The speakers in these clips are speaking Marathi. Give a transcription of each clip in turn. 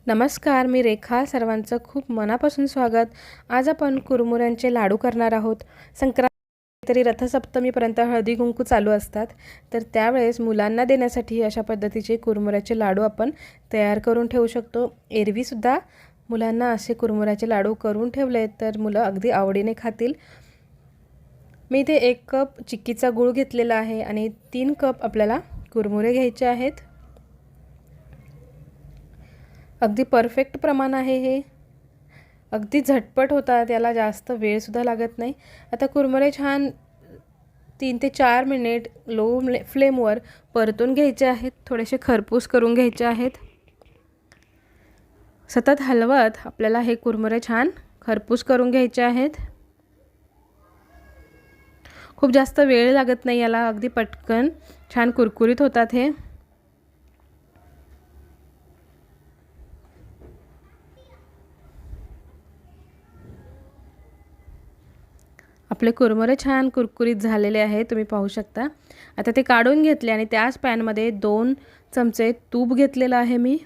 नमस्कार, मी रेखा. सर्वांचं खूप मनापासून स्वागत. आज आपण कुरमुऱ्यांचे लाडू करणार आहोत. संक्रांती तरी रथसप्तमीपर्यंत हळदी कुंकू चालू असतात, तर त्यावेळेस मुलांना देण्यासाठी अशा पद्धतीचे कुरमुऱ्याचे लाडू आपण तयार करून ठेवू शकतो. एरवीसुद्धा मुलांना असे कुरमुऱ्याचे लाडू करून ठेवले तर मुलं अगदी आवडीने खातील. मी इथे 1 कप चिक्कीचा गूळ घेतलेला आहे आणि 3 कप आपल्याला कुरमुरे घ्यायचे आहेत. अगदी परफेक्ट प्रमाण आहे हे. अगदी झटपट होतात, याला जास्त वेळसुद्धा लागत नाही. आता कुरमुरे छान 3 ते 4 मिनिट लो फ्लेमवर परतून घ्यायचे आहेत. थोडेसे खरपूस करून घ्यायचे आहेत. सतत हलवत आपल्याला हे कुरमुरे छान खरपूस करून घ्यायचे आहेत. खूप जास्त वेळ लागत नाही याला, अगदी पटकन छान कुरकुरीत होतात हे. आपले कुरमुरे छान कुरकुरीत झालेले आहे, तुम्ही पाहू शकता. आता ते काढून घेतले आणि त्याच पॅनमध्ये 2 चमचे तूप घेतलेलं आहे मी.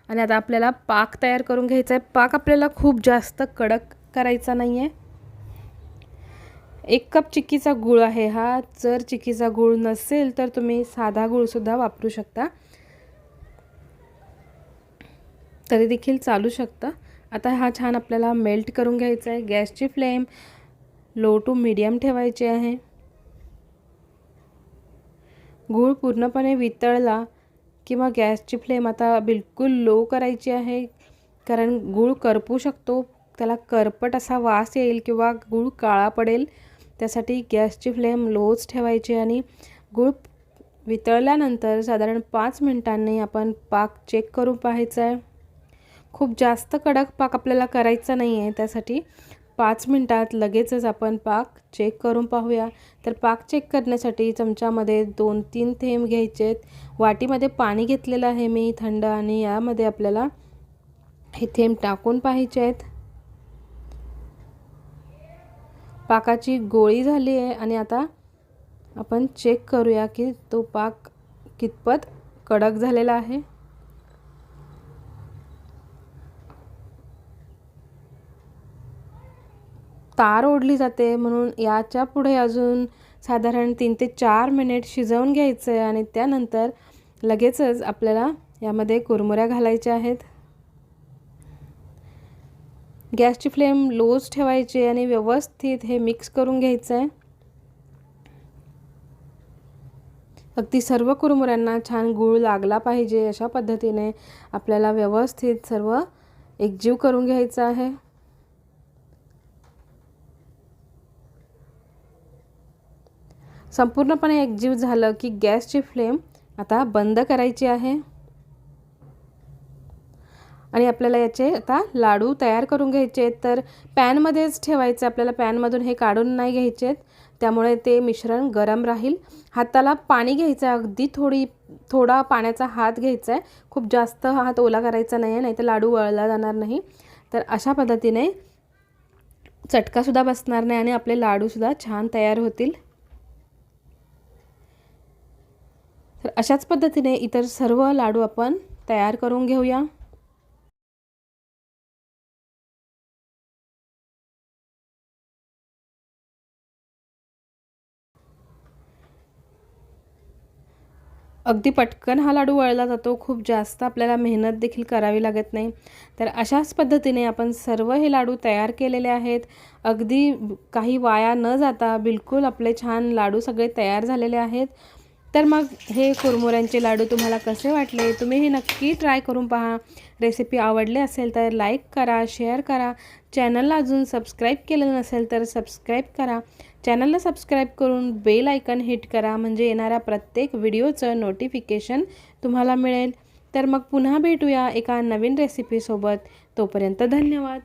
आणि आता आपल्याला पाक तयार करून घ्यायचा आहे. पाक आपल्याला खूप जास्त कडक करायचा नाही आहे. 1 कप चिक्कीचा गूळ आहे हा. जर चिक्कीचा गूळ नसेल तर तुम्ही साधा गूळसुद्धा वापरू शकता, तरी देखील चालू शकतं. आता हा छान आपल्याला मेल्ट करून घ्यायचा आहे. गॅसची फ्लेम लो टू मीडियम ठेवायची आहे. गूळ पूर्णपणे वितळला किंवा गॅसची फ्लेम आता बिलकुल लो करायची आहे, कारण गूळ करपू शकतो. त्याला करपट असा वास येईल किंवा गूळ काळा पडेल. त्यासाठी गॅसची फ्लेम लोच ठेवायची आणि गूळ वितळल्यानंतर साधारण 5 मिनिटांनी आपण पाक चेक करून पाहायचा आहे. खूप जास्त कडक पाक आपल्याला करायचा नाही आहे, त्यासाठी 5 मिनिटात लगेचच आपण पाक चेक करून पाहूया. तर पाक चेक करण्यासाठी चमच्यामध्ये 2-3 थेंब घ्यायचे आहेत. वाटीमध्ये पाणी घेतलेलं आहे मी थंड, आणि यामध्ये आपल्याला हे थेंब टाकून पाहायचे आहेत. पाकाची गोळी झाली आहे आणि आता आपण चेक करूया की तो पाक कितपत कडक झालेला आहे. तार ओढली जाते, म्हणून याच्या पुढे अजून साधारण 3 ते 4 मिनिट शिजवून घ्यायचं आहे आणि त्यानंतर लगेचच आपल्याला यामध्ये कुरमुऱ्या घालायच्या आहेत. गॅसची फ्लेम लोच ठेवायची आणि व्यवस्थित हे मिक्स करून घ्यायचं आहे. अगदी सर्व कुरमुऱ्यांना छान गूळ लागला पाहिजे, अशा पद्धतीने आपल्याला व्यवस्थित सर्व एकजीव करून घ्यायचं आहे. संपूर्णपणे एकजीव झालं की गॅसची फ्लेम आता बंद करायची आहे आणि आपल्याला याचे आता लाडू तयार करून घ्यायचे आहेत. तर पॅनमध्येच ठेवायचे आपल्याला, पॅनमधून हे काढून नाही घ्यायचे आहेत, त्यामुळे ते मिश्रण गरम राहील. हाताला पाणी घ्यायचं आहे, अगदी थोडा पाण्याचा हात घ्यायचा आहे. खूप जास्त हात ओला करायचा नाही आहे, नाहीतर लाडू वळला जाणार नाही. तर अशा पद्धतीने चटकासुद्धा बसणार नाही आणि आपले लाडूसुद्धा छान तयार होतील. तर अशाच पद्धतीने इतर सर्व लाडू आपण तयार करून घेऊया. अगदी पटकन हा लाडू वळला जातो, खूप जास्त आपल्याला मेहनत देखील करावी लागत नाही. तर अशाच पद्धतीने आपण सर्व हे लाडू तयार केलेले आहेत. अगदी काही वाया न जाता बिलकुल आपले छान लाडू सगळे तयार झालेले आहेत. तर मग हे कुरमुऱ्यांचे लाडू तुम्हाला कसे वाटले? तुम्ही हे नक्की ट्राय करून पहा. रेसिपी आवडली असेल तर लाईक करा, शेअर करा. चॅनलला अजून सबस्क्राईब केलं नसेल तर सबस्क्राईब करा. चॅनलला सबस्क्राईब करून बेल आयकन हिट करा, म्हणजे येणाऱ्या प्रत्येक व्हिडिओचं नोटिफिकेशन तुम्हाला मिळेल. तर मग पुन्हा भेटूया एका नवीन रेसिपीसोबत. तोपर्यंत धन्यवाद.